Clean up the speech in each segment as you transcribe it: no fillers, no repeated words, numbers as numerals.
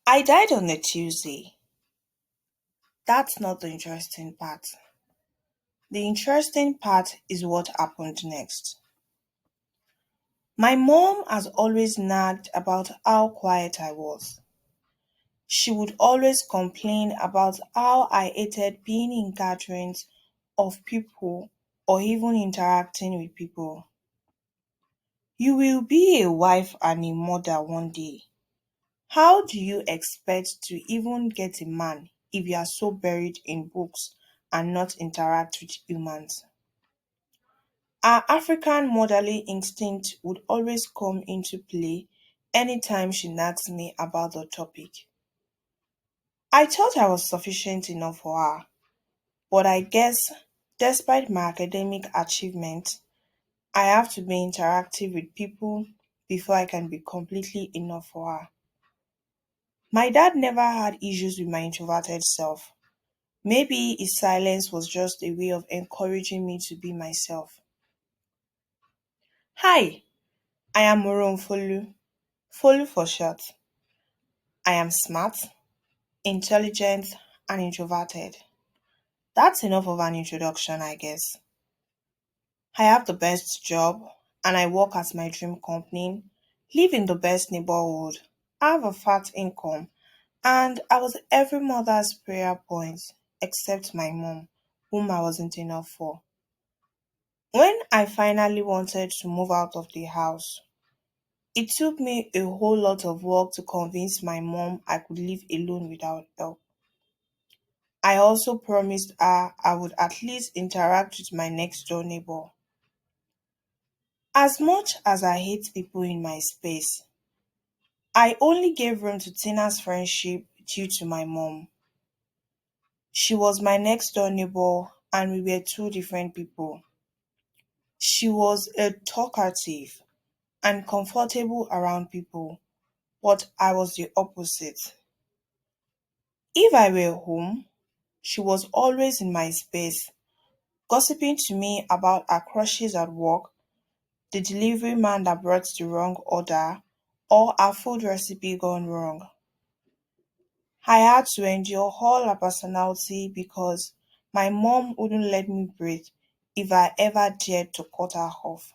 I died on a Tuesday. That's not the interesting part. The interesting part is what happened next. My mom has always nagged about how quiet I was. She would always complain about how I hated being in gatherings of people or even interacting with people. You will be a wife and a mother one day. How do you expect to even get a man if you are so buried in books and not interact with humans? Our African motherly instinct would always come into play anytime she nags me about the topic. I thought I was sufficient enough for her, but I guess despite my academic achievements, I have to be interactive with people before I can be completely enough for her. My dad never had issues with my introverted self. Maybe his silence was just a way of encouraging me to be myself. Hi, I am mourn. Folu for short. I am smart, intelligent, and introverted. That's enough of an introduction, I guess. I have the best job, and I work at my dream company, live in the best neighborhood, have a fat income, and I was every mother's prayer point except my mom, whom I wasn't enough for. When I finally wanted to move out of the house, it took me a whole lot of work to convince my mom I could live alone without help. I also promised her I would at least interact with my next door neighbor. As much as I hate people in my space, I only gave room to Tina's friendship due to my mom. She was my next door neighbor and we were two different people. She was a talkative and comfortable around people, but I was the opposite. If I were home, she was always in my space, gossiping to me about her crushes at work, the delivery man that brought the wrong order, or her food recipe gone wrong. I had to endure all her personality because my mom wouldn't let me breathe if I ever dared to cut her off.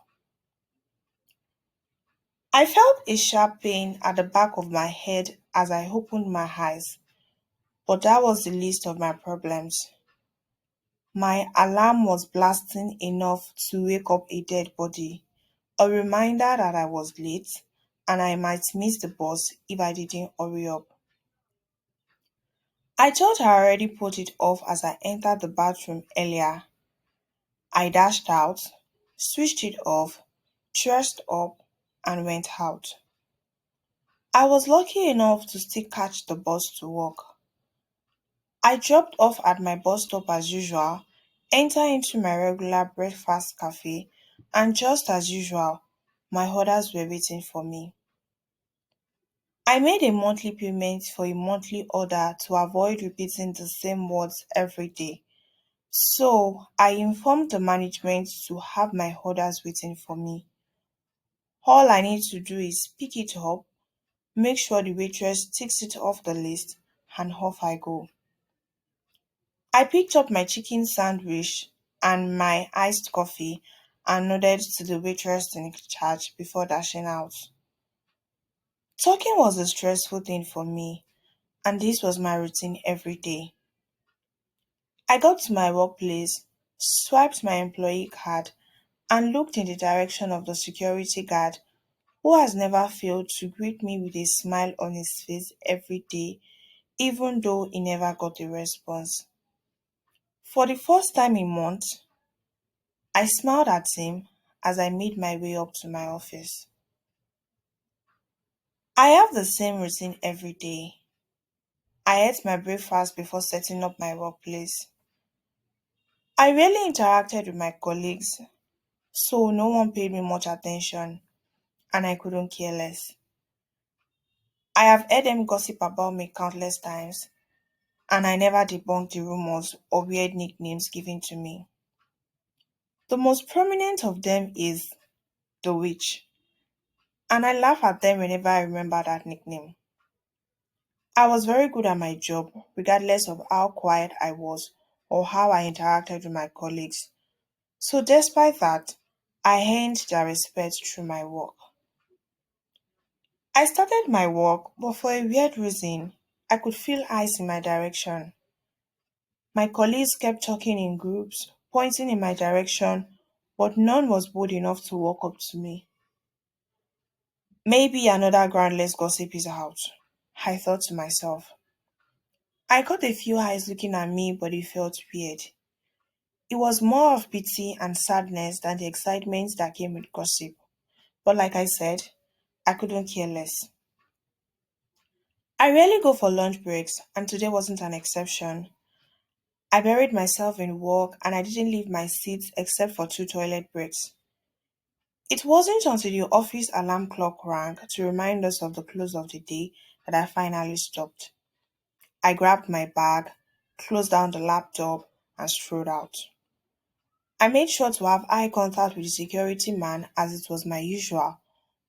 I felt a sharp pain at the back of my head as I opened my eyes, but that was the least of my problems. My alarm was blasting enough to wake up a dead body, a reminder that I was late and I might miss the bus if I didn't hurry up. I thought I already put it off as I entered the bathroom earlier. I dashed out, switched it off, dressed up, and went out. I was lucky enough to still catch the bus to work. I dropped off at my bus stop as usual, entered into my regular breakfast cafe, and just as usual, my orders were waiting for me. I made a monthly payment for a monthly order to avoid repeating the same words every day. So I informed the management to have my orders waiting for me. All I need to do is pick it up, make sure the waitress ticks it off the list, and off I go. I picked up my chicken sandwich and my iced coffee and nodded to the waitress in charge before dashing out. Talking was a stressful thing for me, and this was my routine every day. I got to my workplace, swiped my employee card, and looked in the direction of the security guard who has never failed to greet me with a smile on his face every day, even though he never got a response. For the first time in months, I smiled at him as I made my way up to my office. I have the same routine every day. I ate my breakfast before setting up my workplace. I rarely interacted with my colleagues, so no one paid me much attention, and I couldn't care less. I have heard them gossip about me countless times, and I never debunked the rumors or weird nicknames given to me. The most prominent of them is the witch, and I laugh at them whenever I remember that nickname. I was very good at my job, regardless of how quiet I was or how I interacted with my colleagues. So, despite that, I earned their respect through my work. I started my work, but for a weird reason, I could feel eyes in my direction. My colleagues kept talking in groups, pointing in my direction, but none was bold enough to walk up to me. Maybe another groundless gossip is out, I thought to myself. I got a few eyes looking at me, but it felt weird. It was more of pity and sadness than the excitement that came with gossip. But like I said, I couldn't care less. I rarely go for lunch breaks, and today wasn't an exception. I buried myself in work and I didn't leave my seat except for two toilet breaks. It wasn't until the office alarm clock rang to remind us of the close of the day that I finally stopped. I grabbed my bag, closed down the laptop, and strolled out. I made sure to have eye contact with the security man as it was my usual,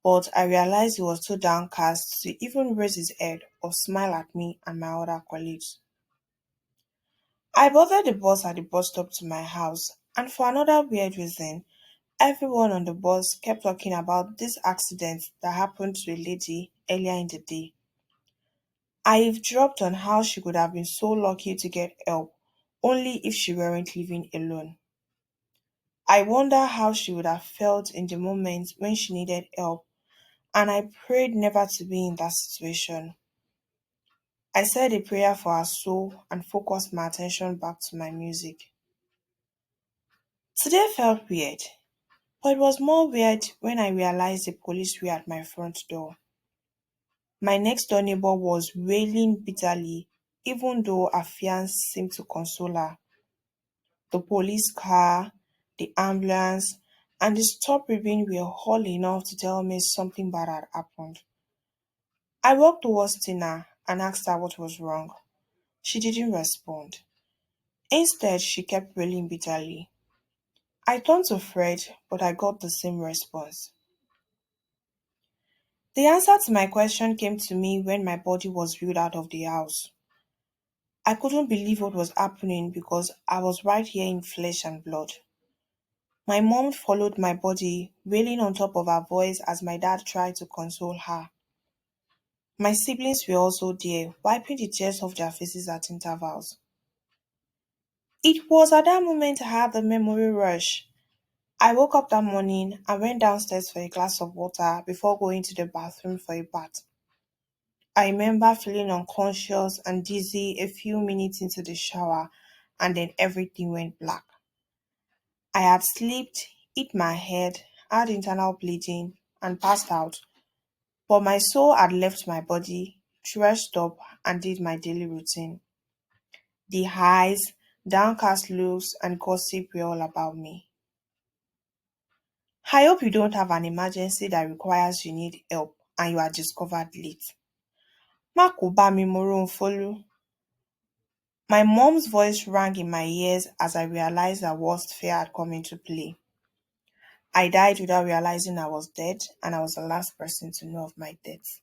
but I realized he was too downcast to even raise his head or smile at me and my other colleagues. I boarded the bus at the bus stop to my house, and for another weird reason, everyone on the bus kept talking about this accident that happened to a lady earlier in the day. I eavesdropped on how she could have been so lucky to get help, only if she weren't living alone. I wonder how she would have felt in the moment when she needed help, and I prayed never to be in that situation. I said a prayer for her soul and focused my attention back to my music. Today felt weird, but it was more weird when I realized the police were at my front door. My next door neighbor was wailing bitterly, even though her fiance seemed to console her. The police car, the ambulance, and the stop ribbon were all enough to tell me something bad had happened. I walked towards Tina and asked her what was wrong. She didn't respond. Instead, she kept wailing bitterly. I turned to Fred, but I got the same response. The answer to my question came to me when my body was wheeled out of the house. I couldn't believe what was happening because I was right here in flesh and blood. My mom followed my body, wailing on top of her voice as my dad tried to console her. My siblings were also there, wiping the tears off their faces at intervals. It was at that moment I had the memory rush. I woke up that morning and went downstairs for a glass of water before going to the bathroom for a bath. I remember feeling unconscious and dizzy a few minutes into the shower, and then everything went black. I had slept, hit my head, had internal bleeding, and passed out, but my soul had left my body, dressed up, and did my daily routine. The highs, downcast looks, and gossip were all about me. I hope you don't have an emergency that requires you need help and you are discovered late. Má kò bá mi follow. My mom's voice rang in my ears as I realized that worst fear had come into play. I died without realizing I was dead, and I was the last person to know of my death.